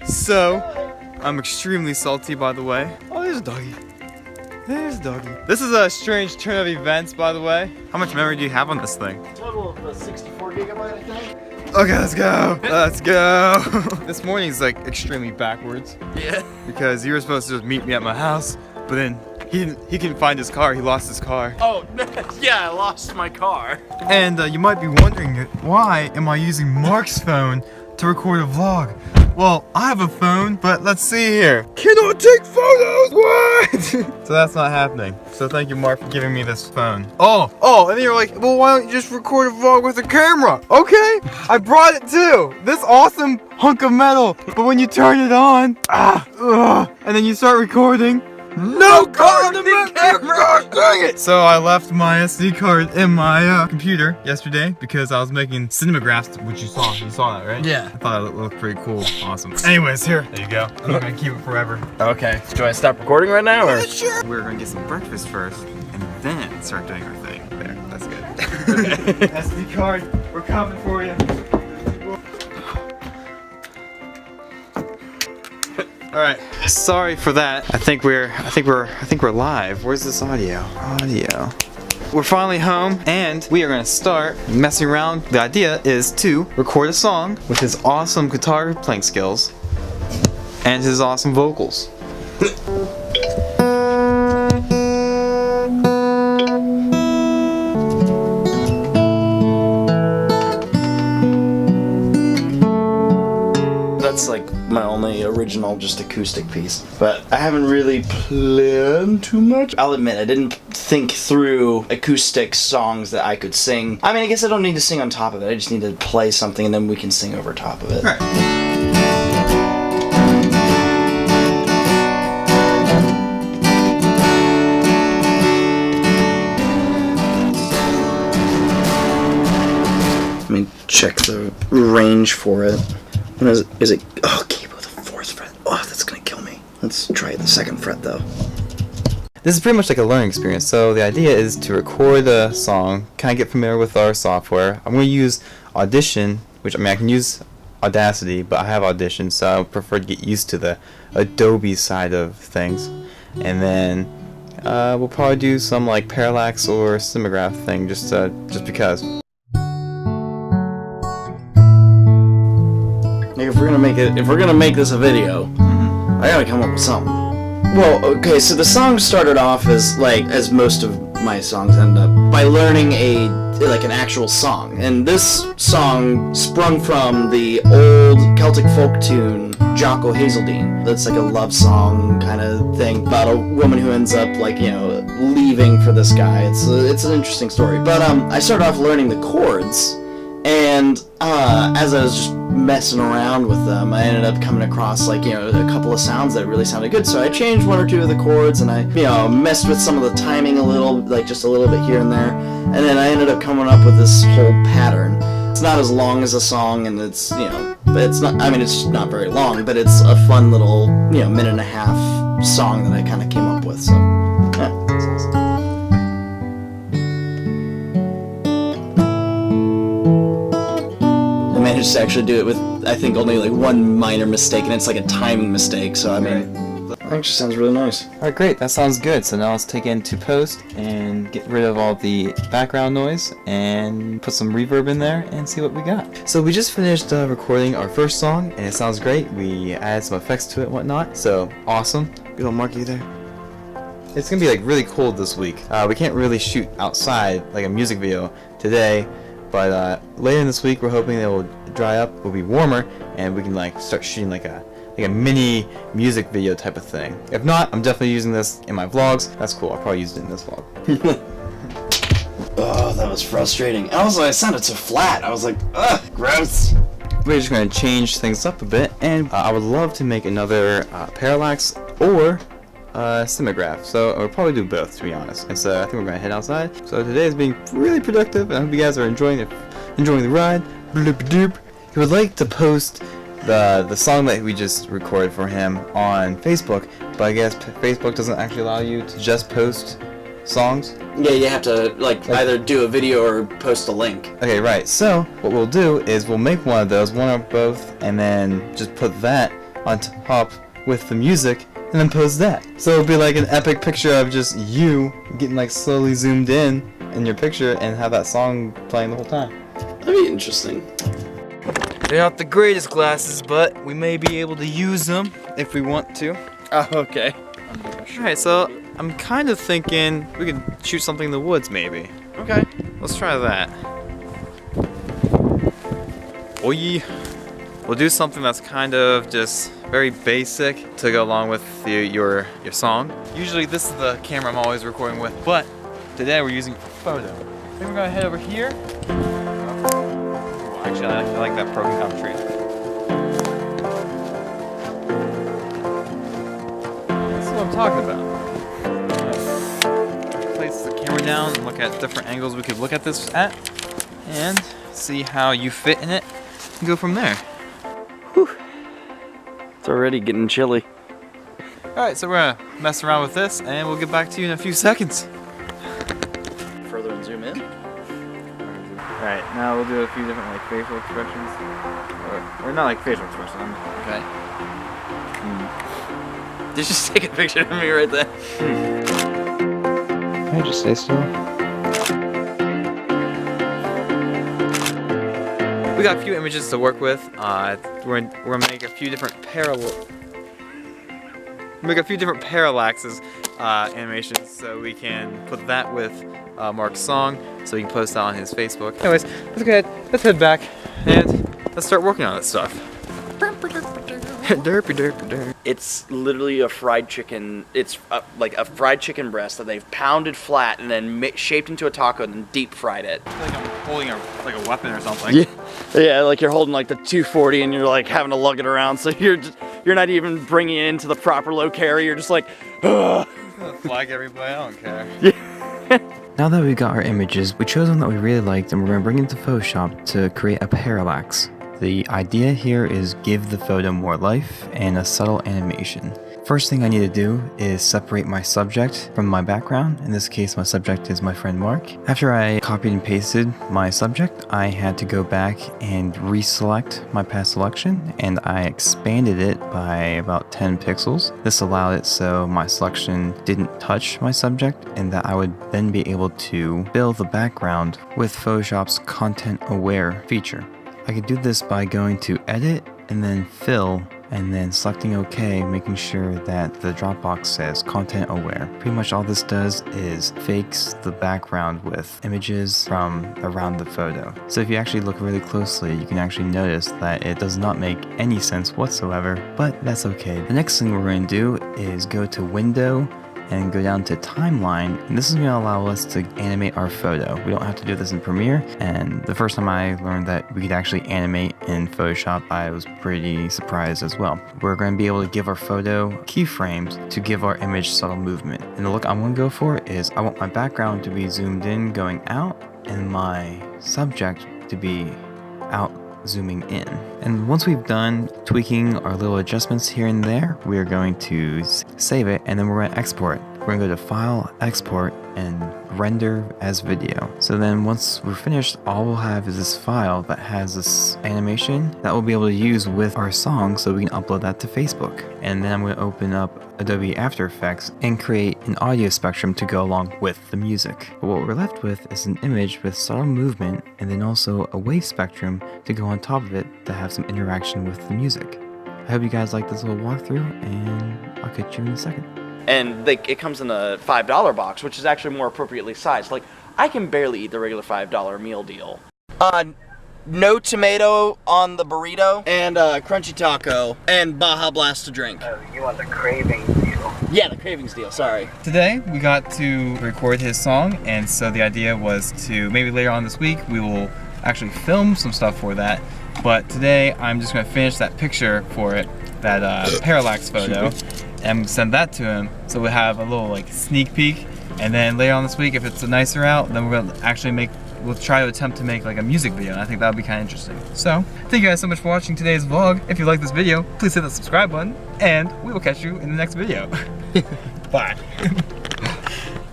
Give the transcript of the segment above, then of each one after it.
So, I'm extremely salty, by the way. Oh, there's a doggy. There's a doggy. This is a strange turn of events, by the way. How much memory do you have on this thing? Total of 64 gigabyte, I think. Okay, let's go. Let's go. This morning's like extremely backwards. Yeah. Because you were supposed to just meet me at my house, but then he couldn't find his car. He lost his car. Oh, yeah, I lost my car. And you might be wondering, why am I using Mark's phone to record a vlog? Well, I have a phone, but let's see here. Cannot take photos, what? So that's not happening. So thank you, Mark, for giving me this phone. Oh, and then you're like, well, why don't you just record a vlog with a camera? Okay, I brought it too. This awesome hunk of metal. But when you turn it on, and then you start recording, no card in the camera! Gosh dang it! So I left my SD card in my computer yesterday because I was making cinemagraphs, which you saw. You saw that, right? Yeah. I thought it looked pretty cool. Awesome. Anyways, here. There you go. I'm not gonna keep it forever. Okay. Do I stop recording right now, or? Sure. We're gonna get some breakfast first, and then start doing our thing. There. That's good. Okay. SD card. We're coming for you. All right. Sorry for that. I think we're live. Where's this audio? We're finally home, and we are gonna start messing around. The idea is to record a song with his awesome guitar playing skills and his awesome vocals. That's like my only original just acoustic piece, but I haven't really planned too much. I'll admit I didn't think through acoustic songs that I could sing. I mean, I guess I don't need to sing on top of it. I just need to play something and then we can sing over top of it. Right. Let me check the range for it. What is it? Oh, keyboard, the 4th fret. Oh, that's gonna kill me. Let's try the 2nd fret though. This is pretty much like a learning experience. So the idea is to record a song, kind of get familiar with our software. I'm going to use Audition, which I can use Audacity, but I have Audition, so I prefer to get used to the Adobe side of things. And then we'll probably do some like parallax or cinemagraph thing, just because. If we're gonna make this a video, I gotta come up with something. Well, okay, so the song started off as most of my songs end up, by learning an actual song. And this song sprung from the old Celtic folk tune, Jocko Hazeldean. That's like a love song kind of thing about a woman who ends up leaving for this guy. It's an interesting story. But I started off learning the chords, and as I was just messing around with them, I ended up coming across a couple of sounds that really sounded good. So I changed 1 or 2 of the chords, and I messed with some of the timing a little, just a little bit here and there, and then I ended up coming up with this whole pattern. It's not as long as a song, and it's but it's not. I mean, it's not very long, but it's a fun little minute and a half song that I kind of came up with. So yeah, that's awesome. I managed to actually do it with, I think, only 1 minor mistake, and it's like a timing mistake, so I mean, that actually sounds really nice. Alright, great, that sounds good. So now let's take it into post and get rid of all the background noise and put some reverb in there and see what we got. So we just finished recording our first song, and it sounds great. We added some effects to it and whatnot, so awesome. Good old Marky there. It's gonna be really cold this week. We can't really shoot outside like a music video today, but later in this week we're hoping it will dry up, will be warmer, and we can start shooting like a mini music video type of thing. If not, I'm definitely using this in my vlogs. That's cool. I'll probably use it in this vlog. Oh, that was frustrating. Also, it sounded so flat. I was like, ugh, gross. We're just going to change things up a bit, and I would love to make another parallax or cinemagraph. So we'll probably do both, to be honest. And so I think we're going to head outside. So today is being really productive, and I hope you guys are enjoying the ride. Bloop doop. If you would like to post the song that we just recorded for him on Facebook, but I guess Facebook doesn't actually allow you to just post songs. Yeah, you have to either do a video or post a link. Okay, right. So what we'll do is we'll make one of those, one or both, and then just put that on top with the music and then post that. So it'll be like an epic picture of just you getting like slowly zoomed in your picture and have that song playing the whole time. That'd be interesting. They're not the greatest glasses, but we may be able to use them if we want to. Oh, okay. Alright, so I'm kind of thinking we could shoot something in the woods maybe. Okay. Let's try that. We'll do something that's kind of just very basic to go along with your song. Usually this is the camera I'm always recording with, but today we're using photo. I think we're gonna head over here. Oh, actually, I like that broken down tree. This is what I'm talking about. Place the camera down and look at different angles we could look at this at, and see how you fit in it and go from there. Whew. It's already getting chilly. Alright, so we're gonna mess around with this and we'll get back to you in a few seconds. Further and zoom in. Alright, now we'll do a few different like facial expressions. Or not like facial expressions, okay. Did you just take a picture of me right there? Can I just stay still? We got a few images to work with. We're gonna make a few different parallaxes animations, so we can put that with Mark's song, so he can post that on his Facebook. Anyways, let's head back and let's start working on this stuff. Derpy derpy derp. It's literally a fried chicken. It's like a fried chicken breast that they've pounded flat and then shaped into a taco and then deep fried it. I feel like I'm holding a weapon or something. Yeah, like you're holding like the 240 and you're like having to lug it around, so you're not even bringing it into the proper low carry. You're just like, ugh. I'm gonna flag everybody. I don't care. Yeah. Now that we got our images, we chose one that we really liked and we're going to bring it into Photoshop to create a parallax. The idea here is give the photo more life and a subtle animation. First thing I need to do is separate my subject from my background. In this case, my subject is my friend Mark. After I copied and pasted my subject, I had to go back and reselect my past selection, and I expanded it by about 10 pixels. This allowed it so my selection didn't touch my subject and that I would then be able to fill the background with Photoshop's Content Aware feature. I could do this by going to Edit and then Fill and then selecting OK, making sure that the Dropbox says Content Aware. Pretty much all this does is fakes the background with images from around the photo. So if you actually look really closely, you can actually notice that it does not make any sense whatsoever, but that's okay. The next thing we're going to do is go to Window and go down to Timeline, and this is going to allow us to animate our photo. We don't have to do this in Premiere, and the first time I learned that we could actually animate in Photoshop, I was pretty surprised as well. We're going to be able to give our photo keyframes to give our image subtle movement. And the look I'm going to go for is I want my background to be zoomed in going out and my subject to be out zooming in. And once we've done tweaking our little adjustments here and there, we're going to save it and then we're going to export. We're going to go to File, Export, and Render as Video. So then once we're finished, all we'll have is this file that has this animation that we'll be able to use with our song so we can upload that to Facebook. And then I'm going to open up Adobe After Effects and create an audio spectrum to go along with the music. But what we're left with is an image with subtle movement and then also a wave spectrum to go on top of it to have some interaction with the music. I hope you guys like this little walkthrough, and I'll catch you in a second. And it comes in a $5 box, which is actually more appropriately sized. Like, I can barely eat the regular $5 meal deal. No tomato on the burrito, and crunchy taco, and Baja Blast to drink. Oh, you want the cravings deal? Yeah, the cravings deal, sorry. Today we got to record his song, and so the idea was to maybe later on this week we will actually film some stuff for that. But today I'm just going to finish that picture for it, that parallax photo, and send that to him so we'll have a little like sneak peek. And then later on this week, if it's a nicer out, then we're going to actually we'll try to attempt to make like a music video, and I think that would be kind of interesting. So, thank you guys so much for watching today's vlog. If you like this video, please hit the subscribe button, and we will catch you in the next video. Bye.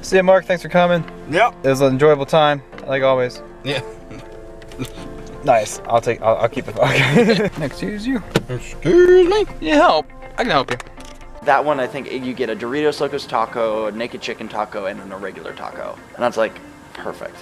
See ya, Mark. Thanks for coming. Yep. It was an enjoyable time, like always. Yeah. Nice. I'll keep the phone. Excuse you. Excuse me. You help. I can help you. That one, I think you get a Doritos Locos taco, a naked chicken taco, and then a regular taco. And that's like perfect.